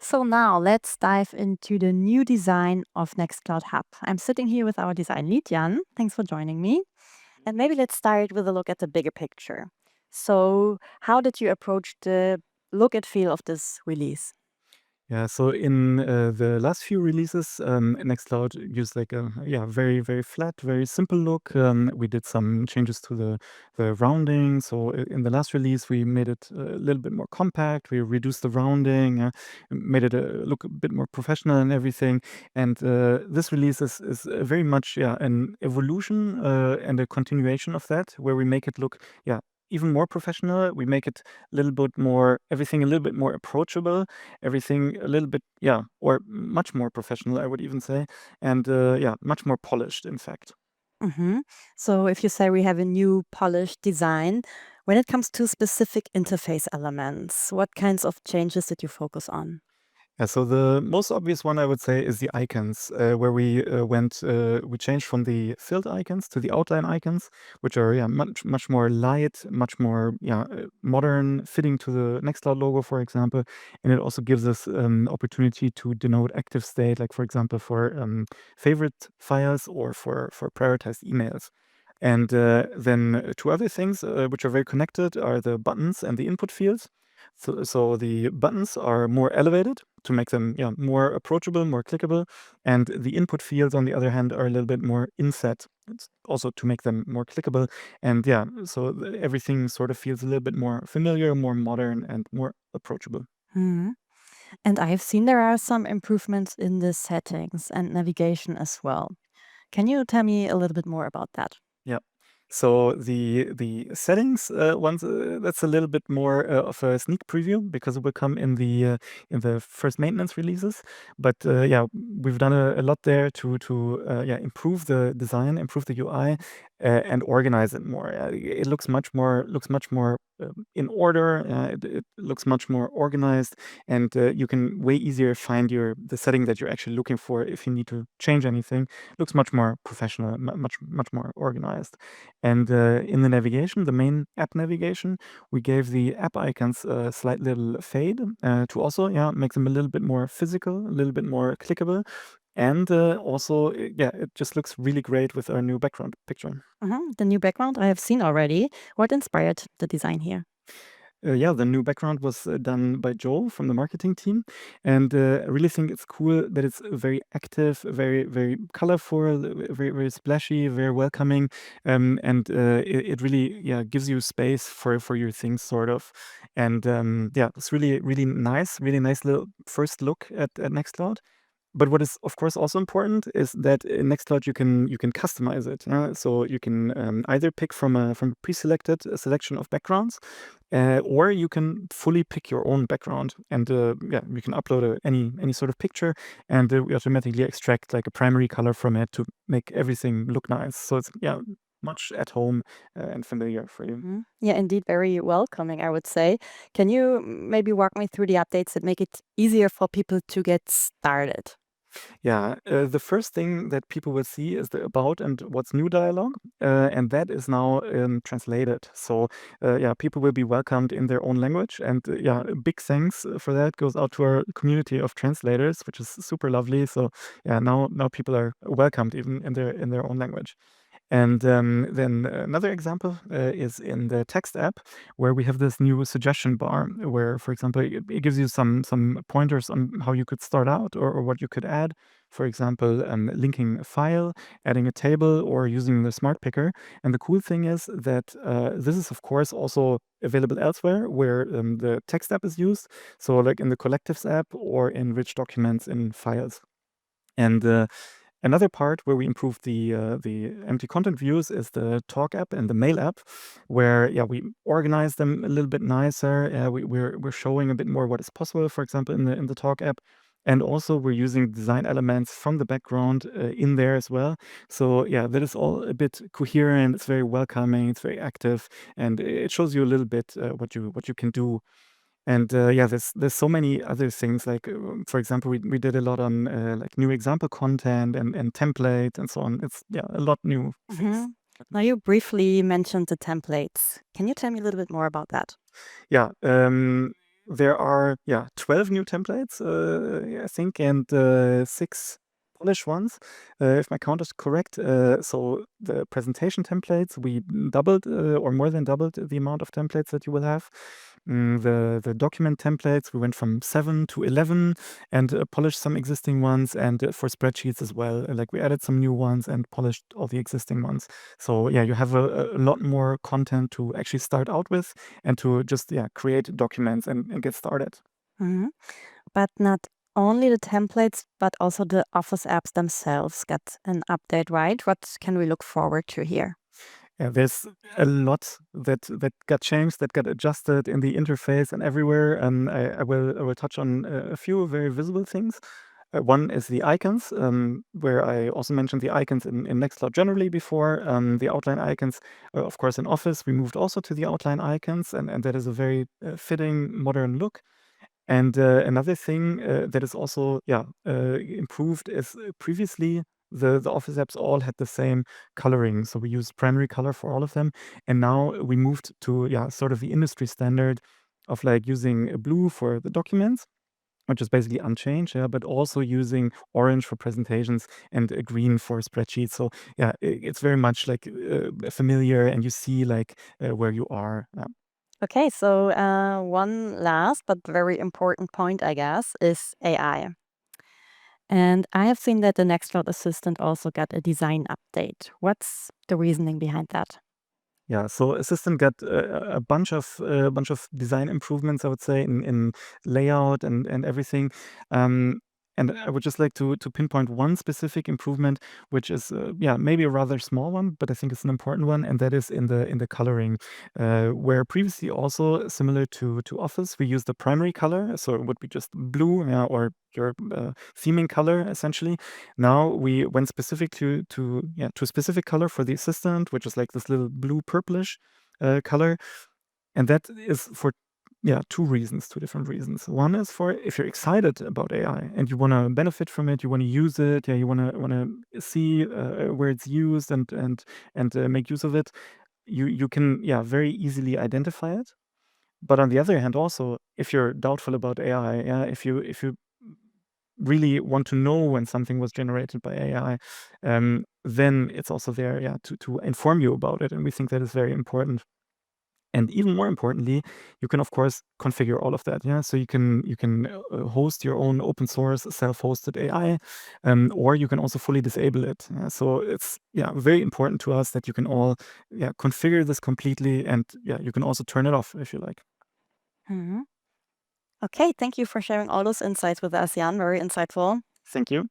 So now let's dive into the new design of Nextcloud Hub. I'm sitting here with our design lead, Jan. Thanks for joining me. And maybe let's start with a look at the bigger picture. So, how did you approach the look and feel of this release? Yeah, so in the last few releases, Nextcloud used like a very very flat, very simple look. We did some changes to the rounding. So in the last release, we made it a little bit more compact. We reduced the rounding, made it look a bit more professional and everything. And this release is very much an evolution and a continuation of that, where we make it look even more professional. We make it a little bit more everything a little bit more approachable, everything a little bit, or much more professional, I would even say, and much more polished, in fact. hmm So, if you say we have a new polished design, when it comes to specific interface elements, what kinds of changes did you focus on? Yeah, so the most obvious one I would say is the icons, where we changed from the filled icons to the outline icons, which are much more light, much more modern, fitting to the Nextcloud logo, for example, and it also gives us opportunity to denote active state, like for example for favorite files or for prioritized emails. And then two other things which are very connected are the buttons and the input fields. So the buttons are more elevated to make them more approachable, more clickable, and the input fields, on the other hand, are a little bit more inset. It's also to make them more clickable, and so everything sort of feels a little bit more familiar, more modern, and more approachable. Mhm. And I've seen there are some improvements in the settings and navigation as well. Can you tell me a little bit more about that? Yeah. So the settings ones that's a little bit more of a sneak preview because it will come in the first maintenance releases. But we've done a lot there to improve the design, improve the UI, and organize it more. It looks much more in order. It looks much more organized, and you can way easier find the setting that you're actually looking for if you need to change anything. Looks much more professional, much more organized. And in the navigation, the main app navigation, we gave the app icons a slight little fade to also make them a little bit more physical, a little bit more clickable. And also, it just looks really great with our new background picture. The new background I have seen already. What inspired the design here? The new background was done by Joel from the marketing team, and I really think it's cool that it's very active, very very colorful, very very splashy, very welcoming, and it really gives you space for your things sort of, and it's really nice little first look at Nextcloud. But what is, of course, also important is that in Nextcloud you can customize it. So you can either pick from a pre-selected selection of backgrounds, or you can fully pick your own background, and you can upload any sort of picture, and we automatically extract like a primary color from it to make everything look nice. So it's much at home and familiar for you. Yeah, indeed, very welcoming, I would say. Can you maybe walk me through the updates that make it easier for people to get started? Yeah, the first thing that people will see is the about and what's new dialogue, and that is now translated. So, people will be welcomed in their own language, and a big thanks for that goes out to our community of translators, which is super lovely. So, now people are welcomed even in their own language. And then another example is in the text app, where we have this new suggestion bar, where, for example, it gives you some pointers on how you could start out or what you could add. For example, linking a file, adding a table, or using the smart picker. And the cool thing is that this is, of course, also available elsewhere where the text app is used. So, like in the collectives app or in rich documents in files. And another part where we improve the empty content views is the Talk app and the Mail app, where we organize them a little bit nicer. We're showing a bit more what is possible, for example, in the Talk app. And also, we're using design elements from the background in there as well. So that is all a bit coherent. It's very welcoming. It's very active, and it shows you a little bit what you can do. And there's so many other things. Like for example, we did a lot on like new example content and template and so on. It's a lot new things. Mhm. Now, you briefly mentioned the templates. Can you tell me a little bit more about that? Yeah. there are 12 new templates, I think, and 6 Polish ones, if my count is correct. So the presentation templates, we doubled or more than doubled the amount of templates that you will have. The document templates, we went from 7 to 11 and polished some existing ones, and for spreadsheets as well, like we added some new ones and polished all the existing ones. So yeah, you have a lot more content to actually start out with and to just create documents and get started. Mhm. But not only the templates, but also the Office apps themselves get an update, right? What can we look forward to here? Yeah, there's a lot that got changed, that got adjusted in the interface and everywhere. And I will touch on a few very visible things. One is the icons, where I also mentioned the icons in Nextcloud generally before. The outline icons, of course, in Office, we moved also to the outline icons, and that is a very fitting modern look. And another thing that is also improved is previously the Office apps all had the same coloring. So we used primary color for all of them. And now we moved to sort of the industry standard of like using blue for the documents, which is basically unchanged, but also using orange for presentations and green for spreadsheets. So it's very much like familiar, and you see like where you are. Okay, so one last but very important point, I guess, is AI. And I have seen that the Nextcloud Assistant also got a design update. What's the reasoning behind that? Yeah, so Assistant got a bunch of design improvements, I would say, in layout and everything. And I would just like to pinpoint one specific improvement, which is maybe a rather small one, but I think it's an important one, and that is in the coloring, where previously also similar to Office, we used the primary color, so it would be just blue, or your theming color essentially. Now we went specific to a specific color for the Assistant, which is like this little blue purplish color, and that is for two different reasons. One is for if you're excited about AI and you want to benefit from it, you want to use it, you want to see where it's used and make use of it. You can very easily identify it. But on the other hand, also, if you're doubtful about AI, if you really want to know when something was generated by AI, then it's also there, to inform you about it, and we think that is very important. And even more importantly, you can of course configure all of that. So you can host your own open source self-hosted AI, or you can also fully disable it. So it's very important to us that you can all configure this completely, and you can also turn it off if you like. Mhm. Okay, thank you for sharing all those insights with us, Jan. Very insightful. Thank you.